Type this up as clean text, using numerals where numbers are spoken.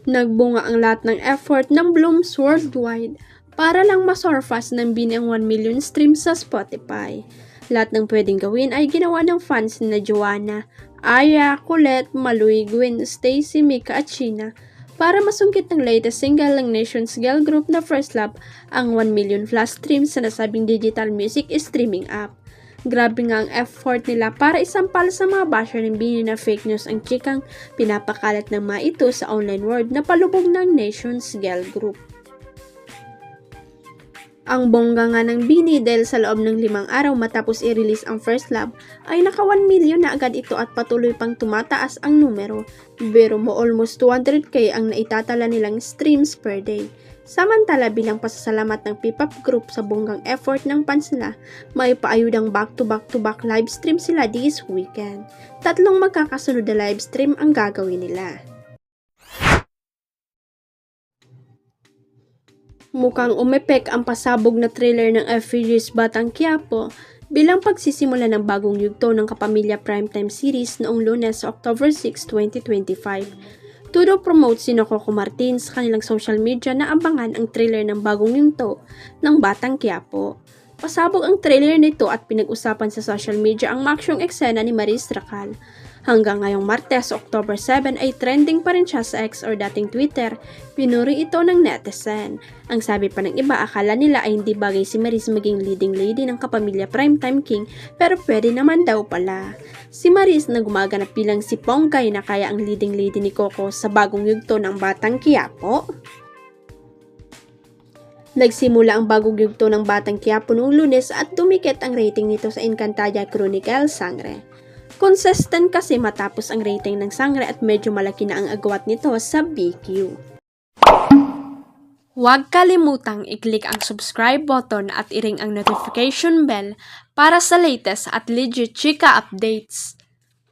Nagbunga ang lahat ng effort ng Blooms worldwide para lang masurface ng bini ang 1 million streams sa Spotify. Lahat ng pwedeng gawin ay ginawa ng fans na Joanna, Aya, Colette, Maloy, Gwen, Stacy, Mika at Sheena para masungkit ng latest single ng Nation's girl group na First Love ang 1 million plus streams sa nasabing digital music streaming app. Grabe nga ang effort nila para isampal sa mga basher ng bini na fake news ang chikang pinapakalat ng mga ito sa online world na palubog ng Nation's girl group. Ang bongga nga ng bini dahil sa loob ng 5 araw matapos i-release ang First Love ay naka 1 million na agad ito at patuloy pang tumataas ang numero. Pero mo almost 200k ang naitatala nilang streams per day. Samantala bilang pasasalamat ng P-pop group sa bonggang effort ng fans nila, may paayudang back-to-back live stream sila this weekend. 3 magkakasunod na live stream ang gagawin nila. Mukhang umepek ang pasabog na trailer ng FVG's Batang Quiapo bilang pagsisimula ng bagong yugto ng Kapamilya Primetime Series noong Lunes, October 6, 2025. Todo promote si Coco Martin sa kanilang social media na abangan ang trailer ng bagong yugto ng Batang Quiapo. Pasabog ang trailer nito at pinag-usapan sa social media ang maaksyong eksena ni Maris Racal. Hanggang ngayong Martes, October 7 ay trending pa rin siya sa X or dating Twitter, pinuri ito ng netizen. Ang sabi pa ng iba, akala nila ay hindi bagay si Maris maging leading lady ng Kapamilya Primetime King pero pwede naman daw pala. Si Maris na gumaganap bilang si Ponggay na kaya ang leading lady ni Coco sa bagong yugto ng Batang Quiapo. Nagsimula ang bagong yugto ng Batang Quiapo noong Lunes at dumikit ang rating nito sa Encantadia Chronicle Sangre. Consistent kasi matapos ang rating ng Sangre at medyo malaki na ang agwat nito sa BQ. Huwag kalimutang i-click ang subscribe button at i-ring ang notification bell para sa latest at legit chika updates.